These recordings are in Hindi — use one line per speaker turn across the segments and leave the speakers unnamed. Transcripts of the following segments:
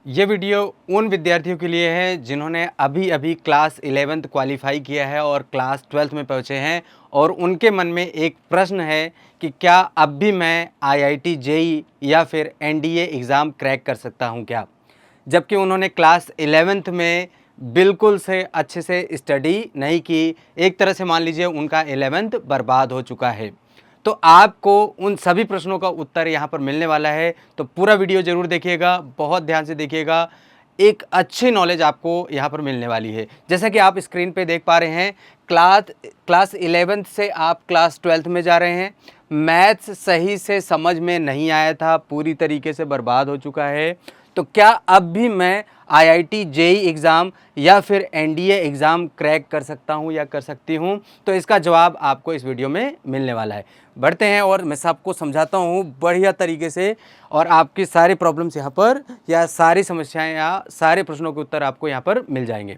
ये वीडियो उन विद्यार्थियों के लिए है जिन्होंने अभी अभी क्लास 11th क्वालिफाई किया है और क्लास 12th में पहुँचे हैं और उनके मन में एक प्रश्न है कि क्या अब भी मैं आईआईटी जेई या फिर एनडीए एग्ज़ाम क्रैक कर सकता हूँ क्या। जबकि उन्होंने क्लास 11th में बिल्कुल से अच्छे से स्टडी नहीं की, एक तरह से मान लीजिए उनका 11th बर्बाद हो चुका है। तो आपको उन सभी प्रश्नों का उत्तर यहाँ पर मिलने वाला है, तो पूरा वीडियो ज़रूर देखिएगा, बहुत ध्यान से देखिएगा। एक अच्छी नॉलेज आपको यहाँ पर मिलने वाली है। जैसा कि आप स्क्रीन पे देख पा रहे हैं, क्लास 11th से आप क्लास 12th में जा रहे हैं। मैथ्स सही से समझ में नहीं आया था, पूरी तरीके से बर्बाद हो चुका है। तो क्या अब भी मैं आईआईटी जेई एग्ज़ाम या फिर एनडीए एग्ज़ाम क्रैक कर सकता हूं या कर सकती हूं? तो इसका जवाब आपको इस वीडियो में मिलने वाला है। बढ़ते हैं और मैं सबको समझाता हूं बढ़िया तरीके से, और आपकी सारी प्रॉब्लम्स यहाँ पर या सारी समस्याएं या सारे प्रश्नों के उत्तर आपको यहाँ पर मिल जाएंगे।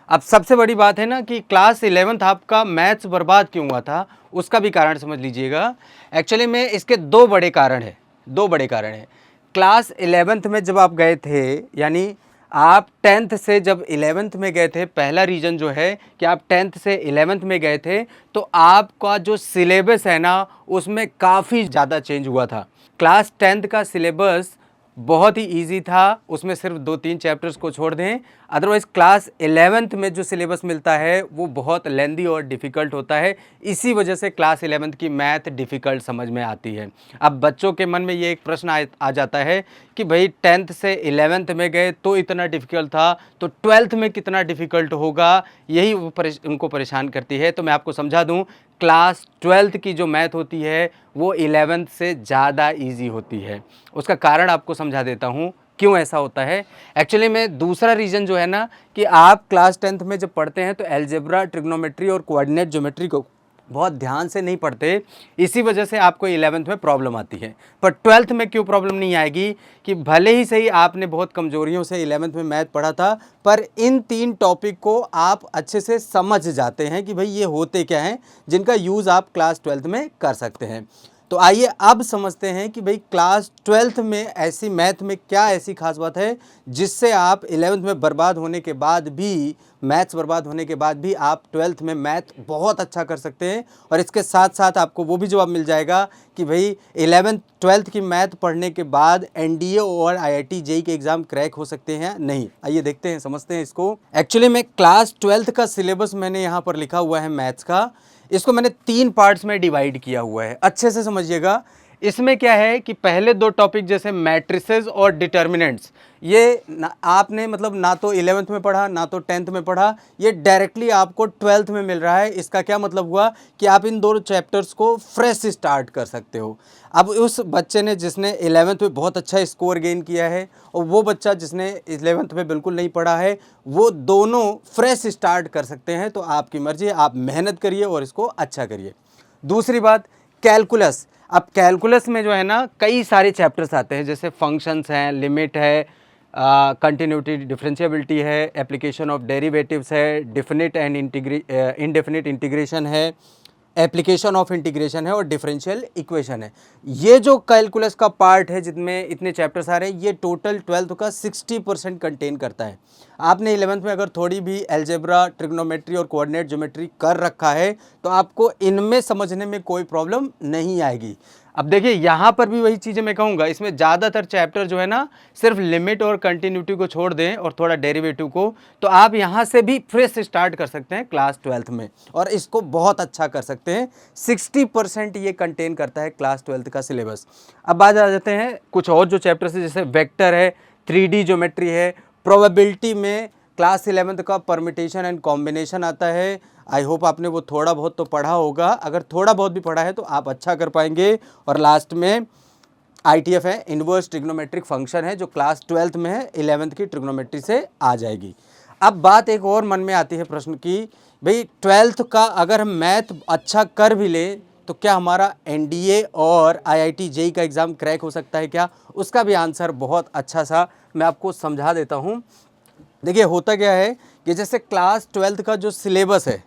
अब सबसे बड़ी बात है ना कि क्लास 11th आपका मैथ्स बर्बाद क्यों हुआ था, उसका भी कारण समझ लीजिएगा। एक्चुअली में इसके दो बड़े कारण हैं। क्लास 11th में जब आप गए थे, यानी आप 10th से जब 11th में गए थे, पहला रीज़न जो है कि आप 10th से 11th में गए थे, तो आपका जो सिलेबस है ना उसमें काफ़ी ज़्यादा चेंज हुआ था। क्लास 10th का सिलेबस बहुत ही इजी था, उसमें सिर्फ 2-3 चैप्टर्स को छोड़ दें। अदरवाइज़ क्लास 11th में जो सिलेबस मिलता है वो बहुत लेंदी और डिफ़िकल्ट होता है। इसी वजह से क्लास 11th की मैथ डिफ़िकल्ट समझ में आती है। अब बच्चों के मन में ये एक प्रश्न आ जाता है कि भाई 10th से 11th में गए तो इतना डिफ़िकल्ट था, तो 12th में कितना डिफ़िकल्ट होगा, यही उनको परेशान करती है। तो मैं आपको समझा दूँ, क्लास 12th की जो मैथ होती है वो 11th से ज़्यादा इजी होती है। उसका कारण आपको समझा देता हूँ क्यों ऐसा होता है। एक्चुअली में दूसरा रीज़न जो है ना कि आप क्लास 10th में जब पढ़ते हैं तो अलजेब्रा, ट्रिग्नोमेट्री और कोऑर्डिनेट ज्योमेट्री को बहुत ध्यान से नहीं पढ़ते, इसी वजह से आपको 11th में प्रॉब्लम आती है। पर 12th में क्यों प्रॉब्लम नहीं आएगी कि भले ही सही आपने बहुत कमज़ोरियों से 11th में मैथ पढ़ा था, पर इन 3 टॉपिक को आप अच्छे से समझ जाते हैं कि भाई ये होते क्या हैं, जिनका यूज़ आप क्लास 12th में कर सकते हैं। तो आइए अब समझते हैं कि भाई क्लास 12th में ऐसी मैथ में क्या ऐसी खास बात है जिससे आप 11th में बर्बाद होने के बाद भी, मैथ्स बर्बाद होने के बाद भी आप 12th में मैथ बहुत अच्छा कर सकते हैं। और इसके साथ साथ आपको वो भी जवाब मिल जाएगा कि भाई 11th 12th की मैथ पढ़ने के बाद एनडीए और आईआईटी जेई के एग्ज़ाम क्रैक हो सकते हैं नहीं। आइए देखते हैं, समझते हैं इसको। एक्चुअली में क्लास 12th का सिलेबस मैंने यहाँ पर लिखा हुआ है मैथ्स का, इसको मैंने 3 पार्ट्स में डिवाइड किया हुआ है, अच्छे से समझिएगा। इसमें क्या है कि पहले 2 टॉपिक जैसे मैट्रिसेस और डिटर्मिनेंट्स, ये आपने मतलब ना तो 11th में पढ़ा ना तो 10th में पढ़ा, ये डायरेक्टली आपको 12th में मिल रहा है। इसका क्या मतलब हुआ कि आप इन दोनों चैप्टर्स को फ्रेश स्टार्ट कर सकते हो। अब उस बच्चे ने जिसने 11th में बहुत अच्छा स्कोर गेन किया है और वो बच्चा जिसने 11th में बिल्कुल नहीं पढ़ा है, वो दोनों फ्रेश स्टार्ट कर सकते हैं। तो आपकी मर्जी है, आप मेहनत करिए और इसको अच्छा करिए। दूसरी बात, कैलकुलस। अब कैलकुलस में जो है ना कई सारे चैप्टर्स आते हैं, जैसे फंक्शंस हैं, लिमिट है, कंटिन्यूटी, डिफरेंशिएबिलिटी है, एप्लीकेशन ऑफ डेरिवेटिव्स है, डिफिनिट एंड इनडेफिनिट इंटीग्रेशन है, एप्लीकेशन ऑफ इंटीग्रेशन है और डिफरेंशियल इक्वेशन है। ये जो कैलकुलस का पार्ट है जिनमें इतने चैप्टर्स आ रहे हैं, ये टोटल 12th का 60% कंटेन करता है। आपने 11th में अगर थोड़ी भी अलजेब्रा, ट्रिग्नोमेट्री और कोऑर्डिनेट ज्योमेट्री कर रखा है तो आपको इनमें समझने में कोई प्रॉब्लम नहीं आएगी। अब देखिए यहाँ पर भी वही चीज़ें मैं कहूँगा, इसमें ज़्यादातर चैप्टर जो है ना सिर्फ लिमिट और कंटिन्यूटी को छोड़ दें और थोड़ा डेरिवेटिव को, तो आप यहाँ से भी फ्रेश स्टार्ट कर सकते हैं क्लास 12th में और इसको बहुत अच्छा कर सकते हैं। 60% ये कंटेन करता है क्लास 12th का सिलेबस। अब बात आ जाते हैं कुछ और जो चैप्टर्स है, जैसे वेक्टर है, 3D ज्योमेट्री है, प्रोबेबिलिटी में क्लास 11th का परमिटेशन एंड कॉम्बिनेशन आता है। आई होप आपने वो थोड़ा बहुत तो पढ़ा होगा, अगर थोड़ा बहुत भी पढ़ा है तो आप अच्छा कर पाएंगे। और लास्ट में ITF है, इन्वर्स ट्रिग्नोमेट्रिक फंक्शन है, जो क्लास 12th में है, 11th की ट्रिग्नोमेट्री से आ जाएगी। अब बात एक और मन में आती है प्रश्न की, भाई 12th का अगर हम मैथ अच्छा कर भी ले तो क्या हमारा एनडीए और आईआईटी जेई का एग्ज़ाम क्रैक हो सकता है क्या? उसका भी आंसर बहुत अच्छा सा मैं आपको समझा देता हूँ। देखिए होता क्या है कि जैसे क्लास 12th का जो सिलेबस है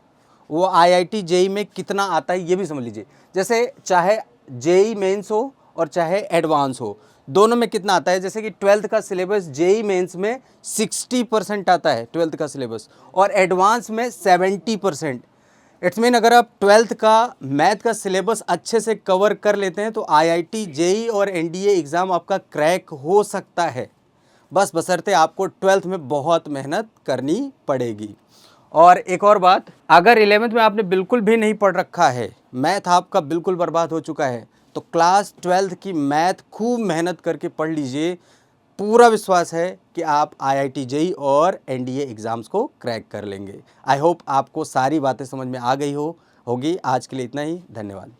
वो आईआईटी जेई में कितना आता है ये भी समझ लीजिए। जैसे चाहे जेई मेंस हो और चाहे एडवांस हो, दोनों में कितना आता है। जैसे कि 12th का सिलेबस जेई मेंस में 60% आता है 12th का सिलेबस, और एडवांस में 70%। इट्स मीन अगर आप 12th का मैथ का सिलेबस अच्छे से कवर कर लेते हैं तो आईआईटी, जेई और एनडीए एग्ज़ाम आपका क्रैक हो सकता है, बस बशर्ते आपको 12th में बहुत मेहनत करनी पड़ेगी। और एक और बात, अगर 11th में आपने बिल्कुल भी नहीं पढ़ रखा है, मैथ आपका बिल्कुल बर्बाद हो चुका है, तो क्लास 12th की मैथ खूब मेहनत करके पढ़ लीजिए। पूरा विश्वास है कि आप आईआईटी जेई और एनडीए एग्ज़ाम्स को क्रैक कर लेंगे। आई होप आपको सारी बातें समझ में आ गई होगी। आज के लिए इतना ही, धन्यवाद।